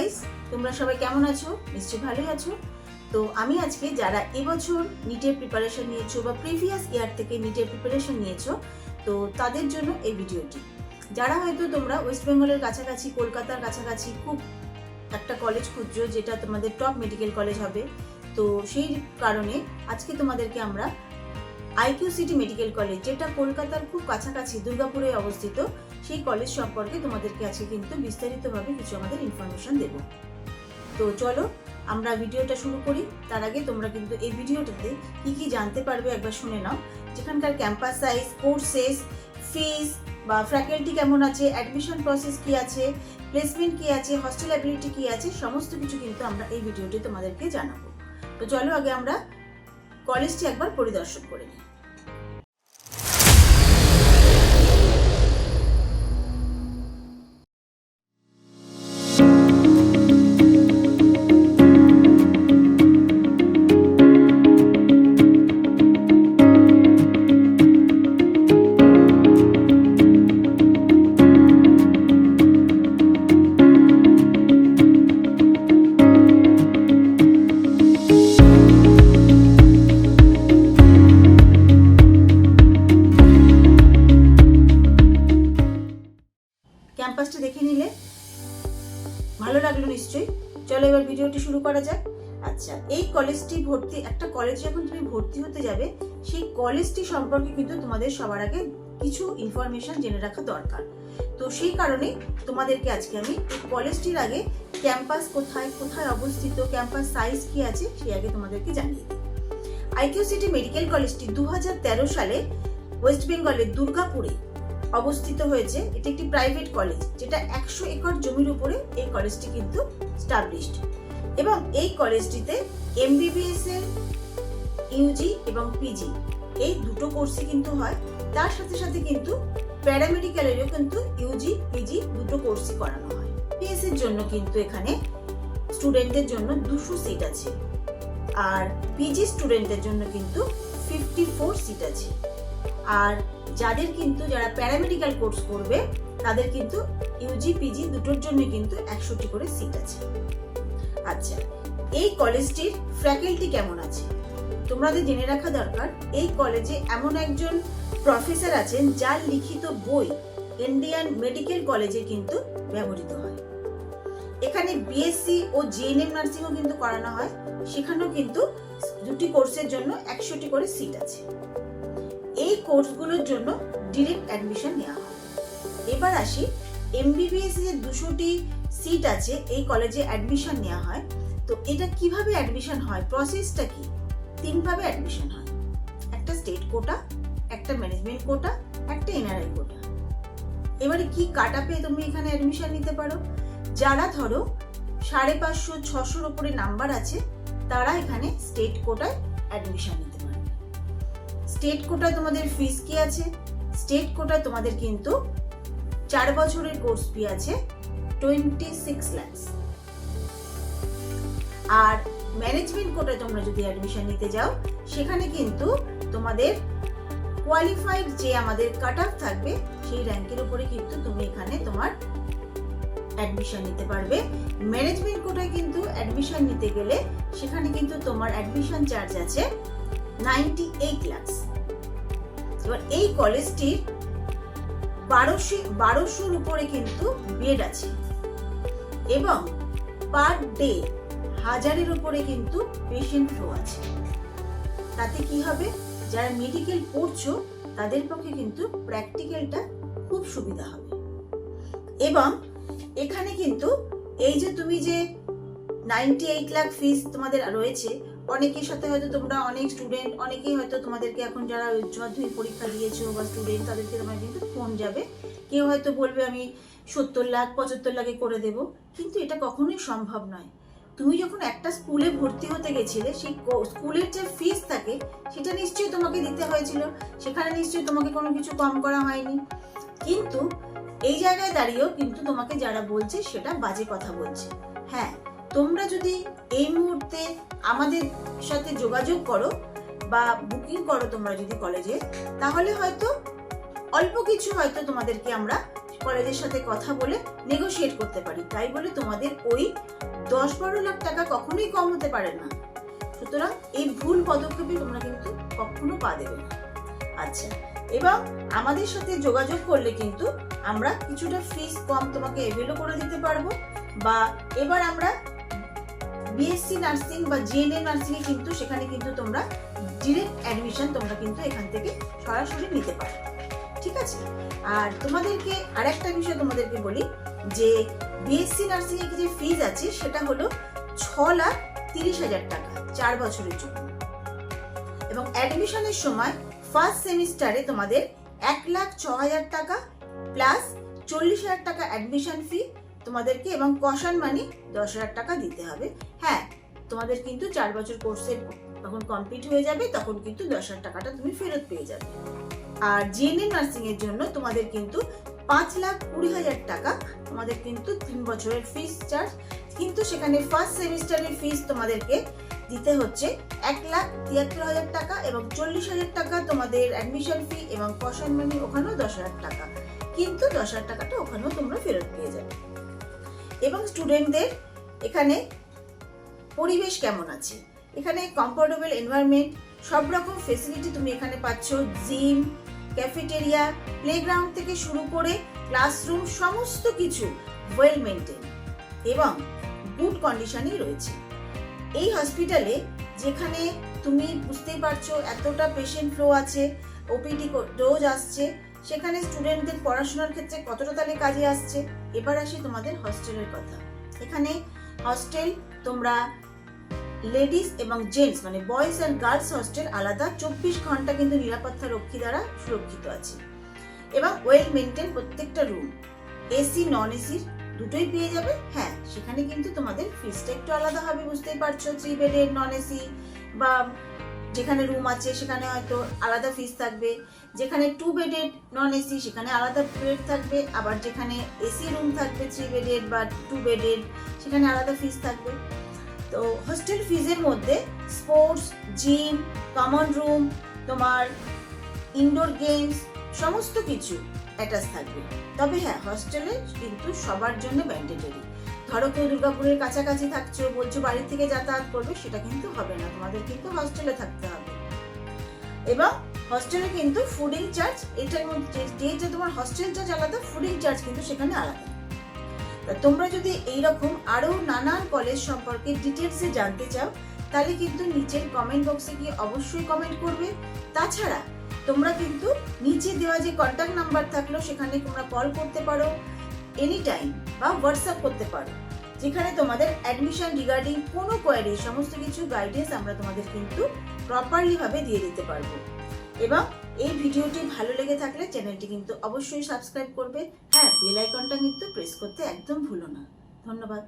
Guys, তোমরা সবাই কেমন আছো? নিশ্চয়ই ভালোই আছো। তো আমি আজকে যারা এবছর নিটের প্রিপারেশন নিয়েছো বা প্রিভিয়াস ইয়ার থেকে নিটের প্রিপারেশন নিয়েছো, তো তাদের জন্য এই ভিডিওটি। যারা হয়তো তোমরা ওয়েস্ট বেঙ্গলের কাছাকাছি, কলকাতার কাছাকাছি খুব একটা কলেজ খুঁজছো যেটা তোমাদের টপ মেডিকেল কলেজ হবে, তো সেই কারণে আজকে তোমাদেরকে আমরা আইকিউ সিটি মেডিকেল কলেজ, যেটা কলকাতার খুব কাছাকাছি দুর্গাপুরে অবস্থিত, সেই কলেজ সম্পর্কে তোমাদেরকে আজকে কিন্তু বিস্তারিতভাবে কিছু আমাদের ইনফরমেশন দেব। তো চলো আমরা ভিডিওটা শুরু করি। তার আগে তোমরা কিন্তু এই ভিডিওটাতে কি কি জানতে পারবে একবার শুনে নাও। যেখানকার ক্যাম্পাস সাইজ, কোর্সেস, ফিস বা ফ্যাকাল্টি কেমন আছে, অ্যাডমিশন প্রসেস কি আছে, প্লেসমেন্ট কি আছে, হস্টেল অ্যাবিলিটি কি আছে, সমস্ত কিছু কিন্তু আমরা এই ভিডিওতে তোমাদেরকে জানাবো। তো চলো আগে আমরা কলেজটি একবার পরিদর্শন করে নিই। ক্যাম্পাসটা দেখে নিলে ভালো লাগলো নিশ্চয়ই। চলো এবার ভিডিওটি শুরু করা যাক। আচ্ছা, এই কলেজটি ভর্তি, একটা কলেজ যখন তুমি ভর্তি হতে যাবে, সেই কলেজটি সম্পর্কে কিন্তু তোমাদের সবার আগে কিছু ইনফরমেশন জেনে রাখা দরকার। তো সেই কারণে তোমাদেরকে আজকে আমি এই কলেজটির আগে ক্যাম্পাস কোথায় কোথায় অবস্থিত, ক্যাম্পাস সাইজ কি আছে, সেই আগে তোমাদেরকে জানিয়ে দিই। আইকিউ সিটি মেডিকেল কলেজটি 2013 সালে ওয়েস্ট বেঙ্গলের দুর্গাপুরে অবস্থিত হয়েছে। এটি একটি প্রাইভেট কলেজ, যেটা 100 একর জমির উপরে এই কলেজটি কিন্তু স্টাবলিশড। এবং এই কলেজটিতে এমবিবিএস এর ইউজি এবং পিজি এই দুটো কোর্সই কিন্তু হয়। তার সাথে সাথে কিন্তু প্যারামেডিক্যালেরও কিন্তু ইউজি পিজি দুটো কোর্সই করানো হয়। পিএস এর জন্য কিন্তু এখানে স্টুডেন্টদের জন্য 200 সিট আছে, আর পিজি স্টুডেন্টদের জন্য কিন্তু 54 সিট আছে। আর যারা প্যারামেডিক্যাল কোর্স করবে তাদের কিন্তু ইউজি পিজি দুটোর জন্য কিন্তু 100টি করে সিট আছে। আচ্ছা, এই কলেজটির ফ্যাকাল্টি কেমন আছে তোমাদের জেনে রাখা দরকার। এই কলেজে এমন একজন প্রফেসর আছেন যার লিখিত বই ইন্ডিয়ান মেডিকেল কলেজে কিন্তু ব্যবহৃত হয়। এখানে বিএসসি ও জিএনএম নার্সিংও কিন্তু করানো হয়। সেখানেও কিন্তু দুটি কোর্সের জন্য 100টি করে সিট আছে। এই কোর্সগুলোর জন্য ডিরেক্ট অ্যাডমিশন নেওয়া হয়। এবার আসি, এমবিবিএস এর 200টি সিট আছে এই কলেজে অ্যাডমিশন নেওয়া হয়। তো এটা কিভাবে অ্যাডমিশন হয়, প্রসেসটা কি? 3 ভাবে অ্যাডমিশন হয়। একটা স্টেট কোটা, একটা ম্যানেজমেন্ট কোটা, একটা এনআরআই কোটা। এবারে কি কাট আপে তুমি এখানে অ্যাডমিশন নিতে পারো? যারা ধরো 550-600 উপরে নাম্বার আছে, তারা এখানে স্টেট কোটায় অ্যাডমিশন নিতে পারে। স্টেট কোটায় তোমাদের ফিস কি আছে? স্টেট কোটায় তোমাদের কিন্তু 4 বছরের কোর্স ফি আছে 26 লাখ। আর ম্যানেজমেন্ট কোটায় তোমরা যদি অ্যাডমিশন নিতে যাও, সেখানে কিন্তু তোমাদের কোয়ালিফাইড যে আমাদের কাট অফ থাকবে, সেই র্যাঙ্কের উপরে কিন্তু তুমি এখানে তোমার অ্যাডমিশন নিতে পারবে। ম্যানেজমেন্ট কোটায় কিন্তু অ্যাডমিশন নিতে গেলে সেখানে কিন্তু তোমার অ্যাডমিশন চার্জ আছে 98 লাখ। এবার এই কলেজটির 1200-র উপরে কিন্তু বেড আছে এবং পার ডে 1000-এর উপরে কিন্তু পেশেন্ট ফ্লো আছে। তাতে কি হবে, যারা মেডিকেল পড়ছো তাদের পক্ষে কিন্তু প্র্যাকটিক্যালটা খুব সুবিধা হবে। এবং এখানে কিন্তু এই যে তুমি যে 98 লাখ ফিস তোমাদের রয়েছে, অনেকের সাথে হয়তো তোমরা অনেক স্টুডেন্ট, অনেকেই হয়তো তোমাদেরকে এখন যারা উচ্চ মাধ্যমিক পরীক্ষা দিয়েছো বা স্টুডেন্ট, তাদেরকে তোমার কিন্তু ফোন যাবে। কেউ হয়তো বলবে আমি 70 লাখ 75 লাখে করে দেব, কিন্তু এটা কখনোই সম্ভব নয়। তুমি যখন একটা স্কুলে ভর্তি হতে গেছিলে, সেই স্কুলের যে ফিস থাকে সেটা নিশ্চয়ই তোমাকে দিতে হয়েছিল, সেখানে নিশ্চয়ই তোমাকে কোনো কিছু কম করা হয়নি। কিন্তু এই জায়গায় দাঁড়িয়েও কিন্তু তোমাকে যারা বলছে সেটা বাজে কথা বলছে। হ্যাঁ, তোমরা যদি এই মুহূর্তে আমাদের সাথে যোগাযোগ করো বা বুকিং করো তোমরা যদি কলেজে, তাহলে হয়তো অল্প কিছু হয়তো তোমাদেরকে আমরা কলেজের সাথে কথা বলে নেগোশিয়েট করতে পারি। তাই বলে তোমাদের ওই 10-12 লাখ টাকা কখনোই কম হতে পারে না। সুতরাং এই ভুল পদক্ষেপে তোমরা কিন্তু কখনো পা দেবে না। আচ্ছা, এবং আমাদের সাথে যোগাযোগ করলে কিন্তু আমরা কিছুটা ফিস কম তোমাকে এভেলও করে দিতে পারবো। বা এবার আমরা বিএসসি নার্সিং বা জিএনএম নার্সিং এ কিন্তু সেখানে কিন্তু তোমরা ডিরেক্ট অ্যাডমিশন তোমরা কিন্তু এখান থেকে সরাসরি নিতে পারো। ঠিক আছে? আর তোমাদেরকে আরেকটা বিষয় তোমাদেরকে বলি যে বিএসসি নার্সিং এর যে ফিজ আছে সেটা হলো 6,30,000 টাকা 4 বছরের জন্য। এবং অ্যাডমিশনের সময় ফার্স্ট সেমিস্টারে তোমাদের 1,06,000 টাকা প্লাস 40,000 টাকা অ্যাডমিশন ফি তোমাদেরকে এবং কশন মানি 10,000 টাকা দিতে হবে। হ্যাঁ, তোমাদের কিন্তু 4 বছর কোর্সের যখন কমপ্লিট হয়ে যাবে তখন কিন্তু 10,000 টাকাটা তুমি ফেরত পেয়ে যাবে। আর জিএনএম নার্সিং এর জন্য তোমাদের কিন্তু 5,20,000 টাকা তোমাদের কিন্তু 3 বছরের ফিস চার্জ। কিন্তু সেখানে ফার্স্ট সেমিস্টারের ফিস তোমাদেরকে দিতে হচ্ছে 1,73,000 টাকা এবং 40,000 টাকা তোমাদের অ্যাডমিশন ফি এবং কশন মানি ওখানেও 10,000 টাকা। কিন্তু 10,000 টাকাটা ওখানেও তোমরা ফেরত পেয়ে যাবে। এবং স্টুডেন্টদের এখানে পরিবেশ কেমন আছে, এখানে কমফোর্টেবল এনভায়রনমেন্ট, সব রকম ফেসিলিটি তুমি এখানে পাচ্ছ। জিম, ক্যাফেটেরিয়া, প্লেগ্রাউন্ড থেকে শুরু করে ক্লাসরুম সমস্ত কিছু ওয়েল মেইনটেইন এবং গুড কন্ডিশনেই রয়েছে। এই হসপিটালে যেখানে তুমি বুঝতেই পারছো এতটা পেশেন্ট ফ্লো আছে, ওপিডি ডোজ আসছে, সেখানে স্টুডেন্টদের পড়াশোনার ক্ষেত্রে কতটা তাহলে কাজে আসছে। এবার আসি তোমাদের হস্টেলের কথা। এখানে হস্টেল তোমরা লেডিস এবং জেন্টস মানে বয়েজ অ্যান্ড গার্লস হস্টেল আলাদা 24 ঘন্টা কিন্তু নিরাপত্তা রক্ষী দ্বারা সুরক্ষিত আছে এবং ওয়েল মেইনটেইন প্রত্যেকটা রুম। এসি নন এসি দুটোই পেয়ে যাবে। হ্যাঁ, সেখানে কিন্তু তোমাদের ফিসটা একটু আলাদা হবে, বুঝতেই পারছো। 3 বেডের নন এসি বা যেখানে রুম আছে সেখানে হয়তো আলাদা ফিস থাকবে, যেখানে 2 বেডের নন এসি সেখানে আলাদা রেট থাকবে, আবার যেখানে এসি রুম থাকবে 3 বেডের বা 2 বেডের সেখানে আলাদা ফিস থাকবে। তো হোস্টেল ফিজের মধ্যে স্পোর্টস, জিম, কমন রুম, তোমার ইনডোর গেমস সমস্ত কিছু অ্যাটাচ থাকবে। তবে হ্যাঁ, হস্টেলে কিন্তু সবার জন্য ম্যান্ডেটরি। ধরো কেউ দুর্গাপুরের কাছাকাছি থাকছো, বলছো বাড়ি থেকে যাতায়াত করবে, সেটা কিন্তু হবে না, তোমাদের কিন্তু হস্টেলে থাকতে হবে। এবং হস্টেলে কিন্তু ফুডিং চার্জ, এটার মধ্যে যে তোমার হস্টেল চার্জ আলাদা, ফুডিং চার্জ কিন্তু সেখানে আলাদা। তোমরা যদি এইরকম আরো নানান কলেজ সম্পর্কে ডিটেলসে জানতে চাও তাহলে কিন্তু নিচের কমেন্ট বক্সে গিয়ে অবশ্যই কমেন্ট করবে। তাছাড়া তোমরা কিন্তু নিচে দেওয়া যে কন্ট্যাক্ট নাম্বার থাকলো সেখানে তোমরা কল করতে পারো এনি টাইম বা হোয়াটসঅ্যাপ করতে পারো, যেখানে তোমাদের অ্যাডমিশন রিগার্ডিং কোনো কোয়ারি সমস্ত কিছু গাইডেন্স আমরা তোমাদের কিন্তু প্রপারলি ভাবে দিয়ে দিতে পারবো। এবং এই ভিডিওটি ভালো লেগে থাকলে চ্যানেলটি কিন্তু অবশ্যই সাবস্ক্রাইব করবে। হ্যাঁ, বেল আইকনটা কিন্তু প্রেস করতে একদম ভুলো না। ধন্যবাদ।